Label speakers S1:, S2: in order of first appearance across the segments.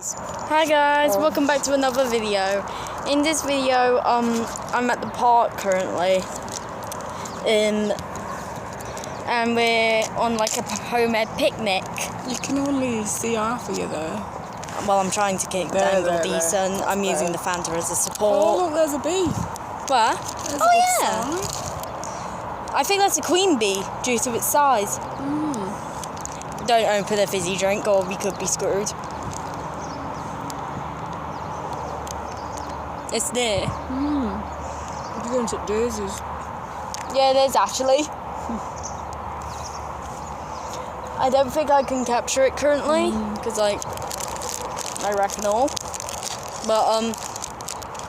S1: Hi guys, welcome back to another video. In this video, I'm at the park currently, and we're on like a homemade picnic.
S2: You can only see half of you there.
S1: Well, I'm trying to keep the angle decent. I'm using the Fanta as a support.
S2: Oh look, there's a bee.
S1: Where?
S2: There's
S1: Oh yeah. I think that's a queen bee due to its size. Don't open a fizzy drink or we could be screwed. It's there.
S2: You're going to daisies.
S1: Yeah, there's actually. I don't think I can capture it currently because I reckon all. But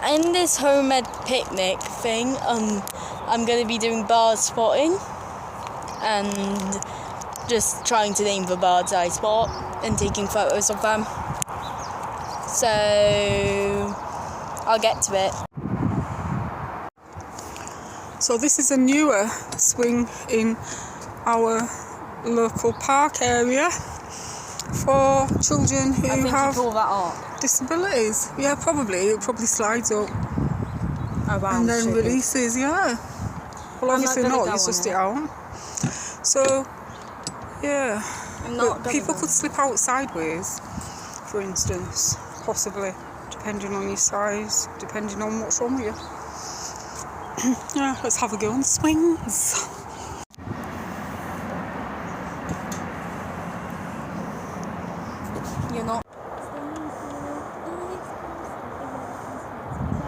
S1: in this homemade picnic thing, I'm gonna be doing bird spotting and just trying to name the birds I spot and taking photos of them. So I'll get to it.
S2: So this is a newer swing in our local park area for children who have disabilities. Yeah, probably. It probably slides up and then releases, yeah. Well, obviously not, you sussed it out. So, yeah. But people could slip out sideways, for instance, possibly, depending on your size, depending on what's wrong with you. Yeah, let's have a go on the swings.
S1: You're not.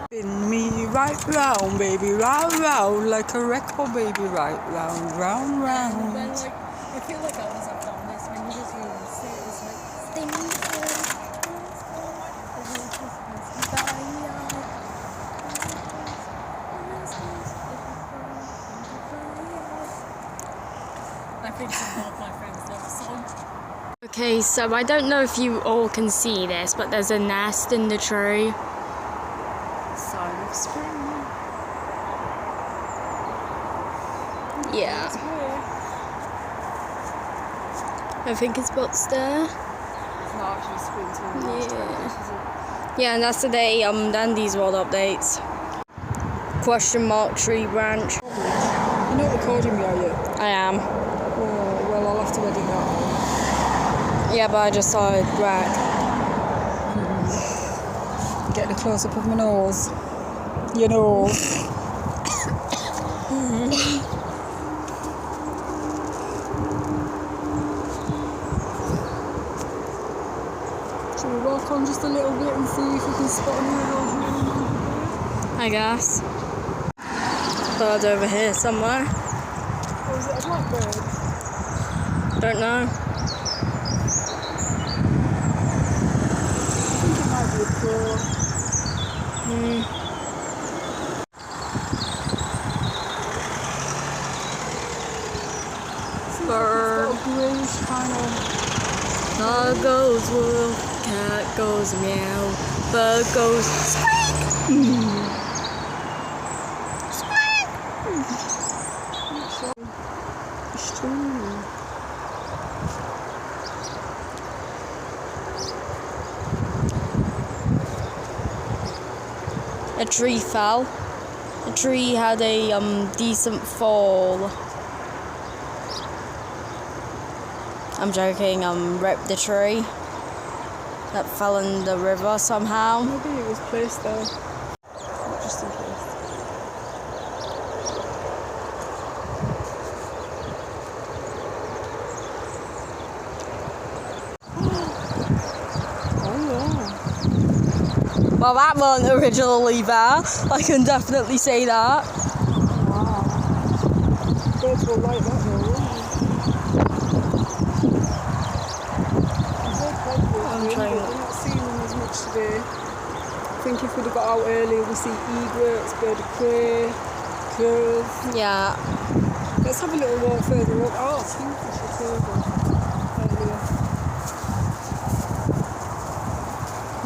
S2: Spin me right round, baby, round, round, like a record, baby, right round, round, round.
S1: Then, like, I feel like others have done this when you just really say it, it's like, I think some of my friends know the song. Okay, so I don't know if you all can see this, but there's a nest in the tree.
S2: Sign of spring.
S1: Yeah. I think it's what's there.
S2: It's not actually spring till
S1: Yeah, and that's today, Dandy's World Updates. Question mark tree branch.
S2: You're not recording me, are you?
S1: I am.
S2: Oh, well, I'll have to edit that.
S1: Yeah, but I just saw it back.
S2: Getting a close up of my nose. Your nose. Shall we walk on just a little bit and see if we can spot any of those?
S1: I guess. Bird over here somewhere.
S2: Or is it a blackbird?
S1: Don't know.
S2: I think it might be a crow.
S1: Bird.
S2: It's got a greyish kind of.
S1: Dog goes wolf, cat goes meow, bird goes squeak. Squeak.
S2: It's true.
S1: A tree fell. A tree had a decent fall. I'm joking, ripped the tree that fell in the river somehow.
S2: Maybe it was placed there. Just in case. Oh yeah.
S1: Well, that weren't originally there. I can definitely say that.
S2: Wow. Birds will like that though, won't they?
S1: I'm trying.
S2: We're not seeing them as much today. I think if we'd have got out earlier, we see egrets, bird of prey, crows.
S1: Yeah.
S2: Let's have a little walk further up. Oh, kingfisher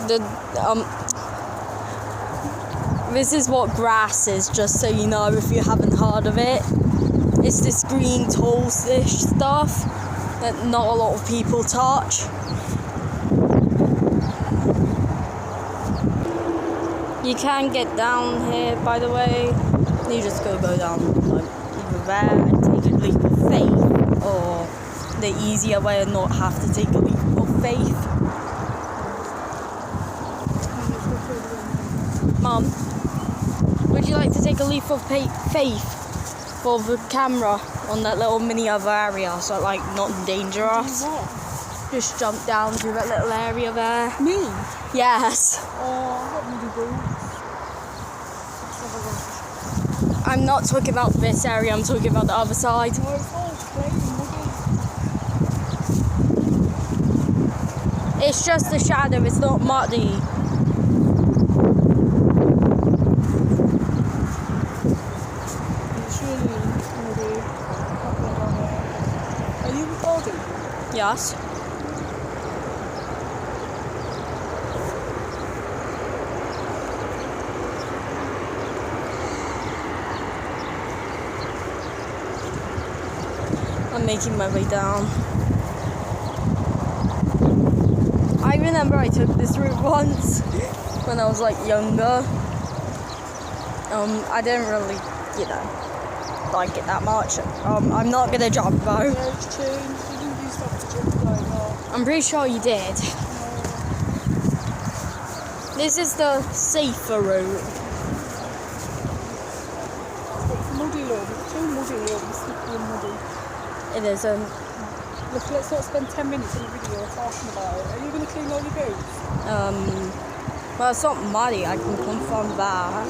S2: earlier.
S1: This is what grass is, just so you know if you haven't heard of it. It's this green tall-ish stuff that not a lot of people touch. You can get down here, by the way. You just go down like either there and take a leap of faith, or the easier way and not have to take a leap of faith. Mum, would you like to take a leap of faith for the camera on that little mini other area, so like not endanger us? Just jump down to that little area there.
S2: Me?
S1: Yes.
S2: Oh, what would you do?
S1: I'm not talking about this area, I'm talking about the other side.
S2: Oh, it's all plain muddy.
S1: It's just the shadow, it's not muddy.
S2: It's really muddy. Are you recording?
S1: Yes. I'm making my way down. I remember I took this route once when I was like younger. I didn't really, like it that much. I'm not gonna jump though.
S2: Yeah, it's changed. Didn't you stop to jump like that?
S1: I'm pretty sure you did.
S2: No.
S1: This is the safer route.
S2: It's muddy, love. It's too muddy, love. It's slippery and muddy.
S1: It isn't.
S2: Look, let's not spend 10 minutes in the video talking about it. Are you going to clean all your boots?
S1: Well, it's not muddy. I can confirm that.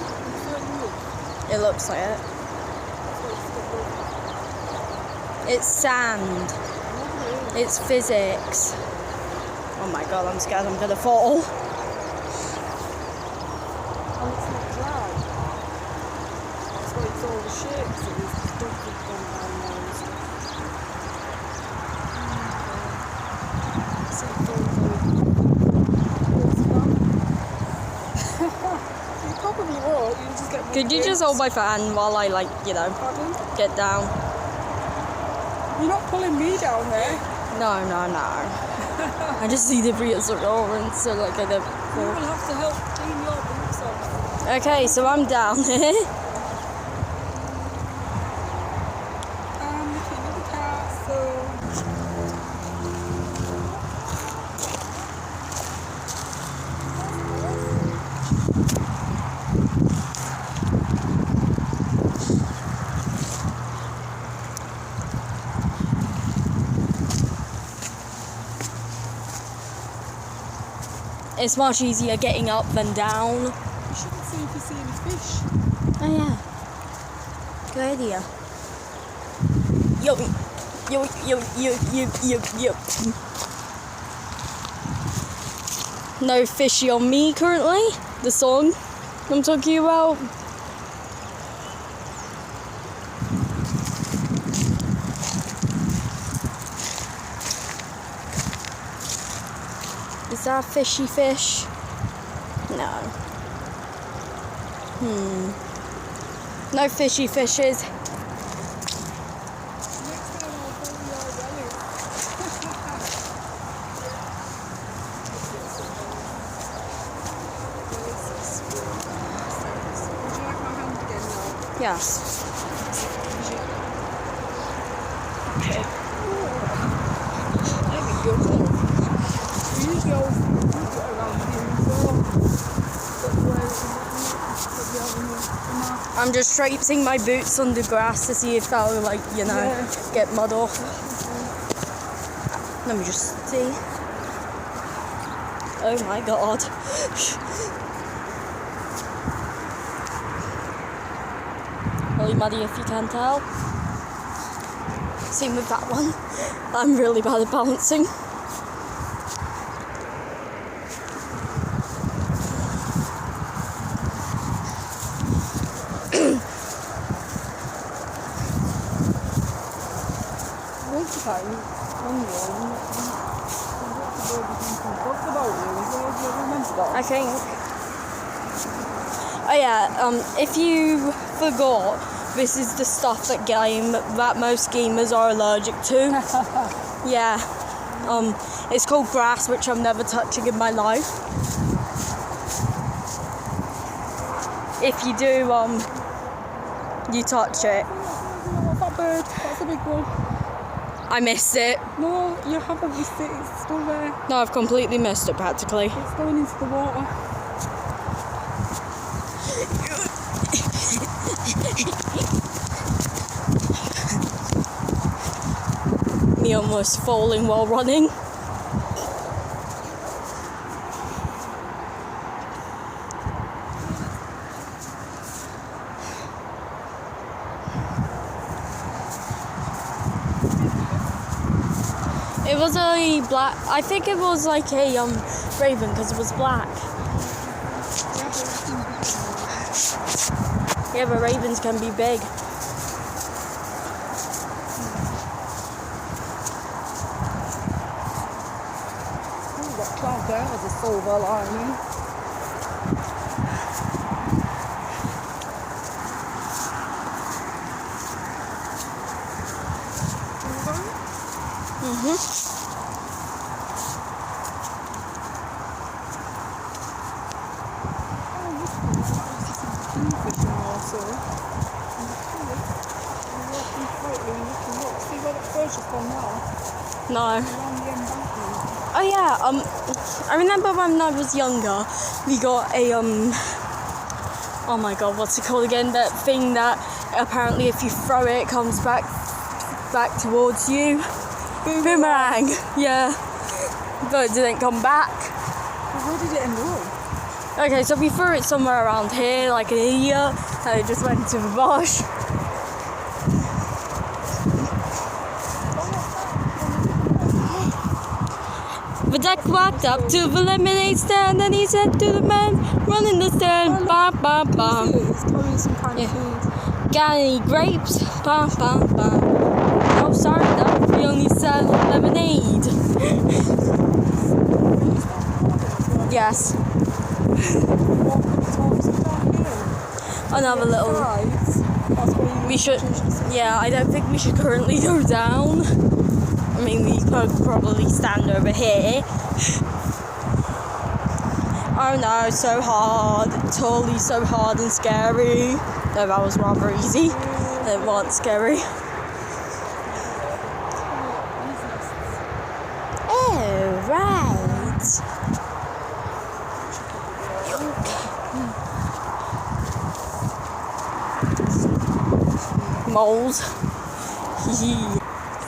S1: It looks like it. It's sand. It's physics. Oh my god, I'm scared I'm gonna fall.
S2: And it's not dry. That's why it's all the shapes and there's stuff that's gone down there and stuff. You probably won't. You'll just get.
S1: Could you just hold my fan while I,
S2: Pardon?
S1: get down?
S2: You're not pulling me down there.
S1: No. I just need to reassurance so I don't
S2: You will
S1: fall.
S2: have to help clean your boots off.
S1: Okay, so I'm down here.
S2: I'm the king of the castle.
S1: It's much easier getting up than down.
S2: You shouldn't see if you see any fish.
S1: Oh yeah. Good idea. Yo. No fishy on me currently. The song I'm talking about. Is that a fishy fish? No. No fishy fishes.
S2: Next time I'll pull your belly. Would you like my hand again now?
S1: Yes.
S2: There we go. We usually always put it around here as well. But
S1: I'm just traipsing my boots on the grass to see if that'll, get mud off. Let me just see. Oh my god. Really muddy if you can tell. Same with that one. I'm really bad at balancing. I think. Oh yeah, if you forgot, this is the stuff that most gamers are allergic to. Yeah. It's called grass, which I'm never touching in my life. if you do, you touch it.
S2: That bird, that's a big one.
S1: I missed it.
S2: No, you haven't missed it, it's still there.
S1: No, I've completely missed it practically.
S2: It's going into the water.
S1: Me almost falling while running. It was a black, I think it was like a raven because it was black. Yeah, but ravens can be big.
S2: Oh, that cloud there has a silver lining.
S1: No. Oh yeah, I remember when I was younger, we got a oh my god, what's it called again? That thing that apparently if you throw it, it comes back towards you. Boomerang. Yeah. But it didn't come back.
S2: Where did it end up?
S1: Okay, so we threw it somewhere around here, like an idiot, and it just went to the bush. The duck walked up to the lemonade stand and he said to the man running the stand, bam, bam, bam.
S2: It's carrying some kind of food.
S1: Got any grapes? Bam, bam, bam. Oh, sorry, no, we only sell lemonade. Yes. Another little. We should. Yeah, I don't think we should currently go down. I mean, we could probably stand over here. Oh no, so hard. Totally so hard and scary. No, that was rather easy. It wasn't scary. Oh, right. Moles.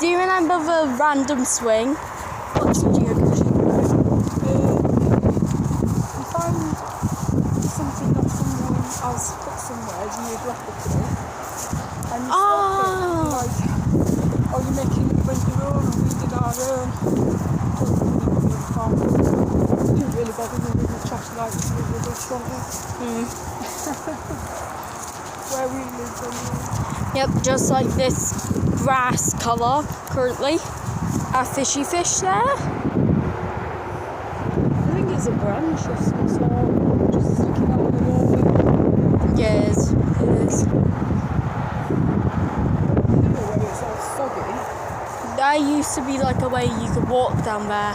S1: Do you remember the random swing? What's geocaching?
S2: You find something that someone else put somewhere and you drop it today. And you stop it, like, oh, you're making it when your own and we did our own. It didn't really bother me with the traffic lights and the bus, where we live anyway.
S1: Yep, just like this grass colour currently. A fishy fish there.
S2: I think it's a branch of some sort, just sticking out of the wall.
S1: Yes, it is.
S2: Where it's all soggy.
S1: There used to be like a way you could walk down there.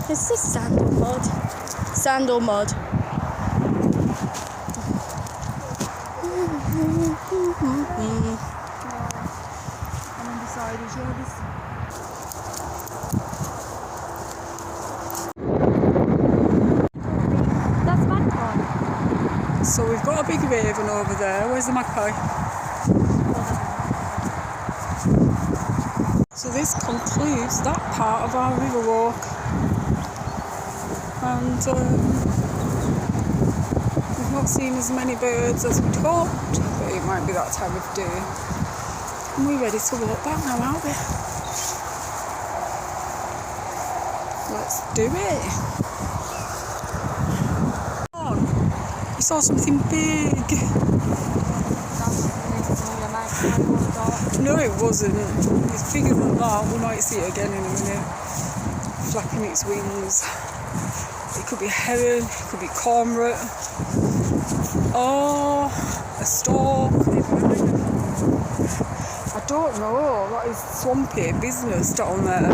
S1: Is this sand or mud? Sand or mud?
S2: I'm undecided,
S1: That's magpie.
S2: So we've got a big raven over there. Where's the magpie? So this concludes that part of our river walk. And we've not seen as many birds as we'd hoped, but it might be that time of day. And we're ready to walk back now, aren't we? Let's do it. We saw something big. No, it wasn't. It's bigger than that. We might see it again in a minute. Flapping its wings. It could be a heron, it could be cormorant. Oh, a stork. I don't know. That is swampy business down there.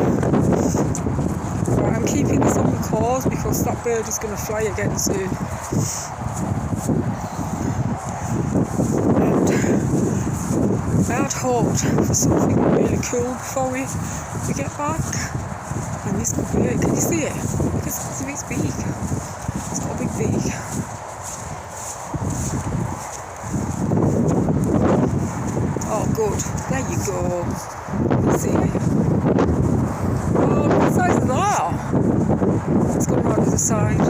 S2: Right, I'm keeping this on record because that bird is going to fly again soon. And I had hoped for something really cool before we get back. And this could be it. Can you see it? Look at its beak. It's got a big beak. Oh, good. There you go. You see it? Oh, look at the size of that. Let's go around to the side.